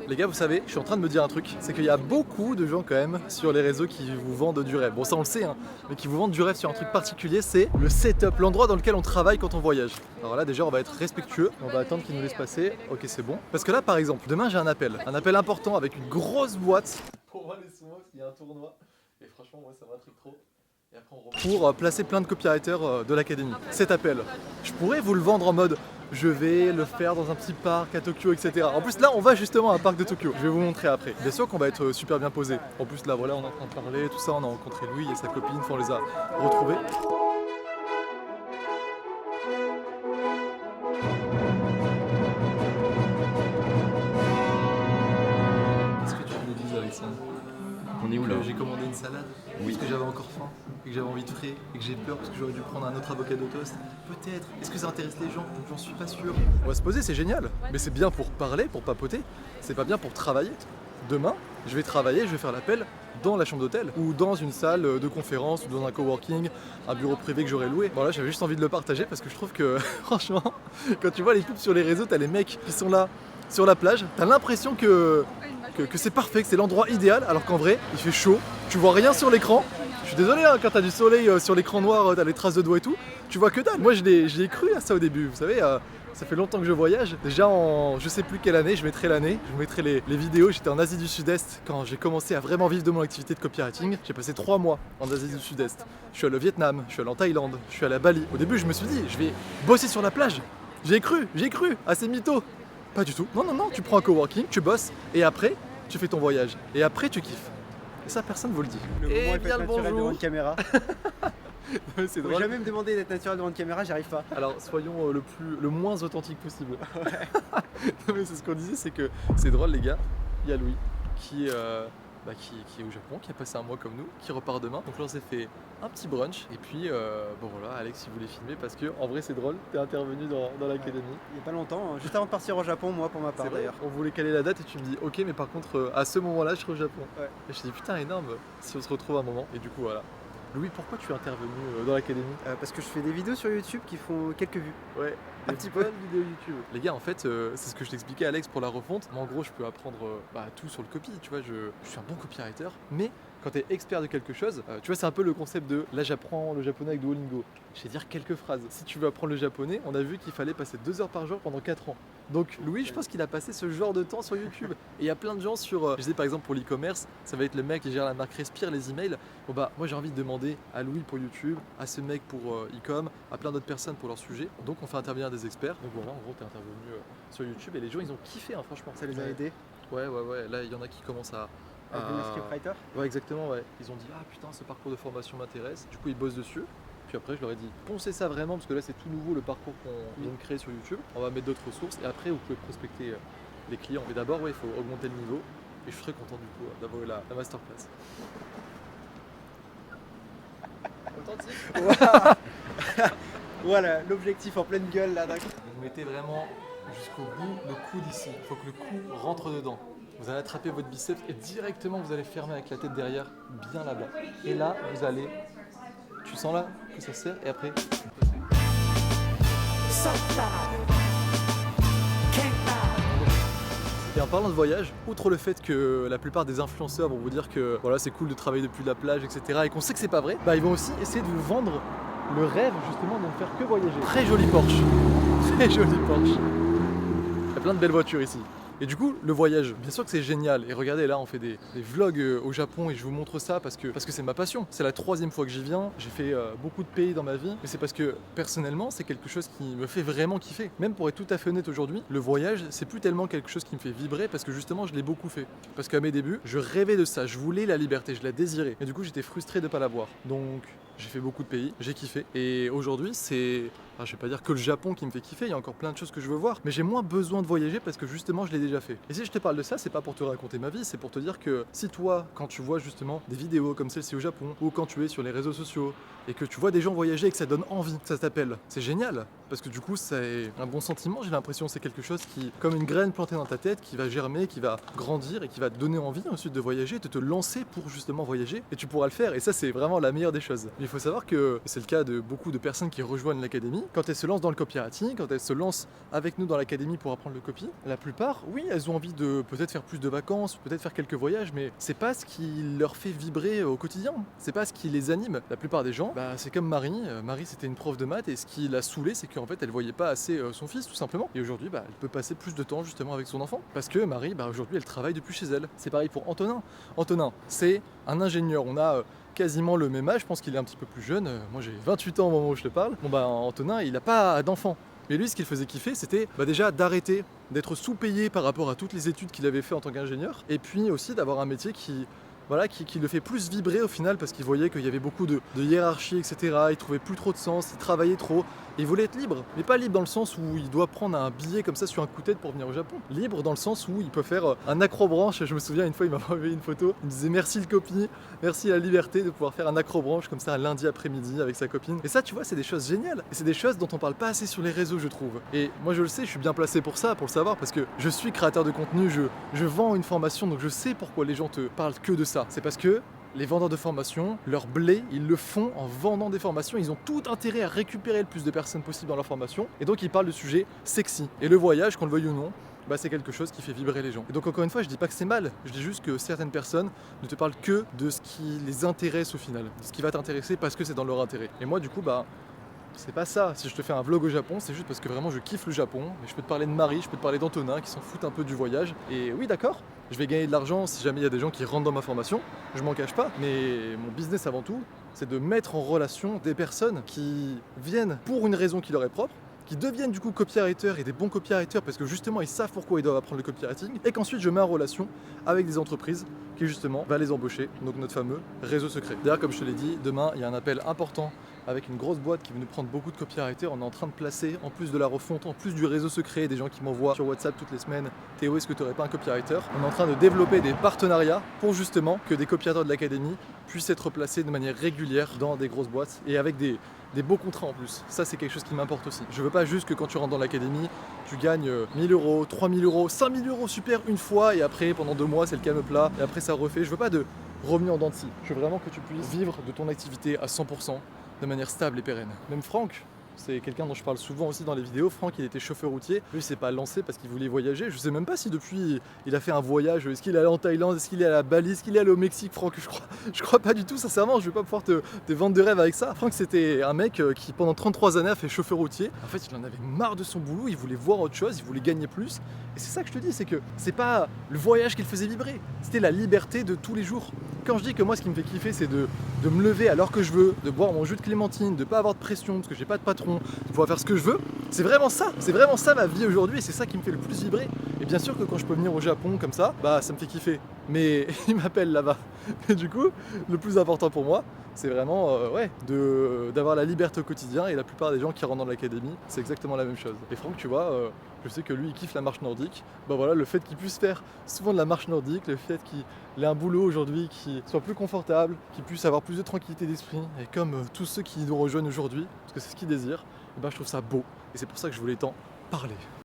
Les gars, vous savez, je suis en train de me dire un truc, c'est qu'il y a beaucoup de gens quand même sur les réseaux qui vous vendent du rêve. Bon, ça on le sait, hein, mais qui vous vendent du rêve sur un truc particulier, c'est le setup, l'endroit dans lequel on travaille quand on voyage. Alors là, déjà, on va être respectueux, on va attendre qu'ils nous laissent passer. Ok, c'est bon. Parce que là, par exemple, demain j'ai un appel important avec une grosse boîte. Pour moi, les sumo, il y a un tournoi, et franchement, moi, ça m'intrigue trop. Et après, pour placer plein de copywriters de l'académie. Cet appel, je pourrais vous le vendre en mode je vais le faire dans un petit parc à Tokyo, etc. En plus là on va justement à un parc de Tokyo, je vais vous montrer après. Bien sûr qu'on va être super bien posé. En plus là voilà on est en train de parler, tout ça, on a rencontré Louis et sa copine, on les a retrouvés. Est-ce que tu me dis Alexandre? On est où là? J'ai commandé une salade, parce que j'avais encore faim, et que j'avais envie de frais, et que j'ai peur parce que j'aurais dû prendre un autre avocado toast. Peut-être. Est-ce que ça intéresse les gens? J'en suis pas sûr. On va se poser, c'est génial. Mais c'est bien pour parler, pour papoter. C'est pas bien pour travailler. Demain, je vais travailler, je vais faire l'appel dans la chambre d'hôtel ou dans une salle de conférence ou dans un coworking, un bureau privé que j'aurais loué. Bon là, j'avais juste envie de le partager parce que je trouve que franchement, quand tu vois les pubs sur les réseaux, t'as les mecs qui sont là sur la plage, t'as l'impression que c'est parfait, que c'est l'endroit idéal, alors qu'en vrai, il fait chaud, tu vois rien sur l'écran. Je suis désolé, hein, quand t'as du soleil sur l'écran noir, t'as les traces de doigts et tout, tu vois que dalle. Moi, j'y ai cru à ça au début, vous savez, ça fait longtemps que je voyage. Déjà en je sais plus quelle année, je mettrai l'année, je vous mettrai les vidéos. J'étais en Asie du Sud-Est quand j'ai commencé à vraiment vivre de mon activité de copywriting. J'ai passé 3 mois en Asie du Sud-Est. Je suis allé au Vietnam, je suis allé en Thaïlande, je suis allé à Bali. Au début, je me suis dit, je vais bosser sur la plage. J'ai cru, à ces mythos. Pas du tout. Non, tu prends un coworking, tu bosses, et après, tu fais ton voyage. Et après, tu kiffes. Et ça, personne ne vous le dit. Et bien le bonjour devant une caméra. C'est Faut drôle. jamais me demander d'être naturel devant une caméra, j'arrive pas. Alors, soyons le moins authentique possible. Non, mais c'est ce qu'on disait, c'est que c'est drôle, les gars. Il y a Louis qui est au Japon, qui a passé un mois comme nous, qui repart demain. Donc là, on s'est fait un petit brunch. Et puis, bon voilà, Alex, il voulait filmer parce que, en vrai, c'est drôle. T'es intervenu dans l'académie. Il y a pas longtemps, juste avant de partir au Japon, moi pour ma part C'est vrai, d'ailleurs. on voulait caler la date et tu me dis ok, mais par contre à ce moment-là je serai au Japon. Ouais. Et je te dis putain énorme si on se retrouve un moment. Et du coup voilà. Louis, pourquoi tu es intervenu dans l'académie? Parce que je fais des vidéos sur YouTube qui font quelques vues. Ouais, Un des petit peu. bonnes vidéos YouTube. Les gars, en fait, c'est ce que je t'expliquais Alex pour la refonte. Moi en gros je peux apprendre tout sur le copy, tu vois, je suis un bon copywriter, mais quand tu es expert de quelque chose, tu vois, c'est un peu le concept de là j'apprends le japonais avec Duolingo. Je vais dire quelques phrases. Si tu veux apprendre le japonais, on a vu qu'il fallait passer 2 heures par jour pendant 4 ans. Donc Louis, je pense qu'il a passé ce genre de temps sur YouTube. Et il y a plein de gens sur, je sais par exemple pour l'e-commerce, ça va être le mec qui gère la marque Respire, les emails. Bon bah moi j'ai envie de demander à Louis pour YouTube, à ce mec pour e-com, à plein d'autres personnes pour leur sujet. Donc on fait intervenir des experts. Donc voilà, en gros t'es intervenu sur YouTube et les gens ils ont kiffé, hein, franchement. Ça les a aidés. Ouais, là il y en a qui commencent à... Avec le scriptwriter. Ouais, exactement, ouais. Ils ont dit ah putain ce parcours de formation m'intéresse. Du coup ils bossent dessus. Puis après je leur ai dit poncez ça vraiment parce que là c'est tout nouveau le parcours qu'on vient de créer sur YouTube. On va mettre d'autres ressources et après vous pouvez prospecter les clients. Mais d'abord ouais il faut augmenter le niveau et je suis très content du coup d'avoir eu la masterclass. Authentique. Voilà, l'objectif en pleine gueule là. Vous mettez vraiment jusqu'au bout le coude ici. Il faut que le cou rentre dedans. Vous allez attraper votre biceps et directement vous allez fermer avec la tête derrière, bien là-bas. Et là, vous allez... Tu sens là que ça serre et après... Et en parlant de voyage, outre le fait que la plupart des influenceurs vont vous dire que voilà c'est cool de travailler depuis la plage, etc. et qu'on sait que c'est pas vrai, bah ils vont aussi essayer de vous vendre le rêve justement de ne faire que voyager. Très joli Porsche. Très joli Porsche. Il y a plein de belles voitures ici. Et du coup, le voyage, bien sûr que c'est génial. Et regardez, là, on fait des vlogs au Japon et je vous montre ça parce que c'est ma passion. C'est la 3e fois que j'y viens. J'ai fait beaucoup de pays dans ma vie. Mais c'est parce que, personnellement, c'est quelque chose qui me fait vraiment kiffer. Même pour être tout à fait honnête aujourd'hui, le voyage, c'est plus tellement quelque chose qui me fait vibrer parce que justement, je l'ai beaucoup fait. Parce qu'à mes débuts, je rêvais de ça. Je voulais la liberté, je la désirais. Et du coup, j'étais frustré de ne pas l'avoir. Donc, j'ai fait beaucoup de pays, j'ai kiffé. Et aujourd'hui, c'est... je vais pas dire que le Japon qui me fait kiffer, il y a encore plein de choses que je veux voir, mais j'ai moins besoin de voyager parce que justement je l'ai déjà fait. Et si je te parle de ça, c'est pas pour te raconter ma vie, c'est pour te dire que si toi, quand tu vois justement des vidéos comme celle-ci au Japon, ou quand tu es sur les réseaux sociaux, et que tu vois des gens voyager et que ça donne envie, que ça t'appelle, c'est génial. Parce que du coup, c'est un bon sentiment, j'ai l'impression, c'est quelque chose qui, comme une graine plantée dans ta tête, qui va germer, qui va grandir et qui va te donner envie ensuite de voyager, de te lancer pour justement voyager, et tu pourras le faire, et ça c'est vraiment la meilleure des choses. Il faut savoir que c'est le cas de beaucoup de personnes qui rejoignent l'académie. Quand elles se lancent dans le copywriting, quand elles se lancent avec nous dans l'académie pour apprendre le copy, la plupart, oui, elles ont envie de peut-être faire plus de vacances, peut-être faire quelques voyages, mais c'est pas ce qui leur fait vibrer au quotidien. C'est pas ce qui les anime. La plupart des gens, c'est comme Marie. Marie, c'était une prof de maths et ce qui l'a saoulée, c'est qu'en fait, elle voyait pas assez son fils, tout simplement. Et aujourd'hui, elle peut passer plus de temps justement avec son enfant. Parce que Marie, aujourd'hui, elle travaille depuis chez elle. C'est pareil pour Antonin. Antonin, c'est un ingénieur. On a quasiment le même âge, je pense qu'il est un petit peu plus jeune. Moi, j'ai 28 ans au moment où je te parle. Antonin, il n'a pas d'enfant. Mais lui, ce qu'il faisait kiffer, c'était déjà d'arrêter d'être sous-payé par rapport à toutes les études qu'il avait fait en tant qu'ingénieur. Et puis aussi d'avoir un métier qui le fait plus vibrer au final parce qu'il voyait qu'il y avait beaucoup de hiérarchie, etc. Il trouvait plus trop de sens, il travaillait trop. Et il voulait être libre, mais pas libre dans le sens où il doit prendre un billet comme ça sur un coup de tête pour venir au Japon. Libre dans le sens où il peut faire un acrobranche. Je me souviens une fois, il m'a envoyé une photo. Il me disait merci le copie, merci la liberté de pouvoir faire un acrobranche comme ça un lundi après-midi avec sa copine. Et ça, tu vois, c'est des choses géniales. Et c'est des choses dont on parle pas assez sur les réseaux, je trouve. Et moi, je le sais, je suis bien placé pour ça, pour le savoir, parce que je suis créateur de contenu, je vends une formation, donc je sais pourquoi les gens te parlent que de ça. C'est parce que les vendeurs de formation, leur blé, ils le font en vendant des formations. Ils ont tout intérêt à récupérer le plus de personnes possible dans leur formation. Et donc, ils parlent de sujets sexy. Et le voyage, qu'on le veuille ou non, c'est quelque chose qui fait vibrer les gens. Et donc, encore une fois, je dis pas que c'est mal. Je dis juste que certaines personnes ne te parlent que de ce qui les intéresse au final. De ce qui va t'intéresser parce que c'est dans leur intérêt. Et moi, du coup, c'est pas ça. Si je te fais un vlog au Japon, c'est juste parce que vraiment je kiffe le Japon. Et je peux te parler de Marie, je peux te parler d'Antonin qui s'en foutent un peu du voyage. Et oui, d'accord, je vais gagner de l'argent si jamais il y a des gens qui rentrent dans ma formation. Je m'en cache pas. Mais mon business avant tout, c'est de mettre en relation des personnes qui viennent pour une raison qui leur est propre, qui deviennent du coup copywriters et des bons copywriters parce que justement ils savent pourquoi ils doivent apprendre le copywriting et qu'ensuite je mets en relation avec des entreprises qui justement va les embaucher, donc notre fameux réseau secret. D'ailleurs, comme je te l'ai dit, demain il y a un appel important avec une grosse boîte qui veut nous prendre beaucoup de copywriters. On est en train de placer, en plus de la refonte, en plus du réseau secret, des gens qui m'envoient sur WhatsApp toutes les semaines: Théo, est-ce que tu n'aurais pas un copywriter? On est en train de développer des partenariats pour justement que des copywriters de l'académie puissent être placés de manière régulière dans des grosses boîtes et avec des beaux contrats en plus. Ça, c'est quelque chose qui m'importe aussi. Je veux pas juste que quand tu rentres dans l'académie, tu gagnes 1000 euros, 3000 euros, 5000 euros super une fois et après pendant 2 mois c'est le calme plat et après ça refait. Je veux pas de revenus en dents de scie. Je veux vraiment que tu puisses vivre de ton activité à 100% de manière stable et pérenne. Même Franck, c'est quelqu'un dont je parle souvent aussi dans les vidéos. Franck, il était chauffeur routier. Lui, il s'est pas lancé parce qu'il voulait voyager. Je sais même pas si depuis il a fait un voyage. Est-ce qu'il est allé en Thaïlande? Est-ce qu'il est allé à Bali? Est-ce qu'il est allé au Mexique? Franck, je crois pas du tout, sincèrement. Je vais pas pouvoir te vendre de rêve avec ça. Franck, c'était un mec qui pendant 33 années a fait chauffeur routier. En fait, il en avait marre de son boulot. Il voulait voir autre chose. Il voulait gagner plus. Et c'est ça que je te dis, c'est que c'est pas le voyage qui le faisait vibrer. C'était la liberté de tous les jours. Quand je dis que moi, ce qui me fait kiffer, c'est de me lever à l'heure que je veux, de boire mon jus de clémentine, de pas avoir de pression parce que j'ai pas de patron, de pouvoir faire ce que je veux, c'est vraiment ça ma vie aujourd'hui et c'est ça qui me fait le plus vibrer. Et bien sûr que quand je peux venir au Japon comme ça, ça me fait kiffer. Mais il m'appelle là-bas. Et du coup, le plus important pour moi, c'est vraiment d'avoir la liberté au ququotidien et la plupart des gens qui rentrent dans l'académie, c'est exactement la même chose. Et Franck, tu vois, je sais que lui, il kiffe la marche nordique. Le fait qu'il puisse faire souvent de la marche nordique, le fait qu'il ait un boulot aujourd'hui qui soit plus confortable, qu'il puisse avoir plus de tranquillité d'esprit, et comme tous ceux qui nous rejoignent aujourd'hui, parce que c'est ce qu'ils désirent, je trouve ça beau. Et c'est pour ça que je voulais t'en parler.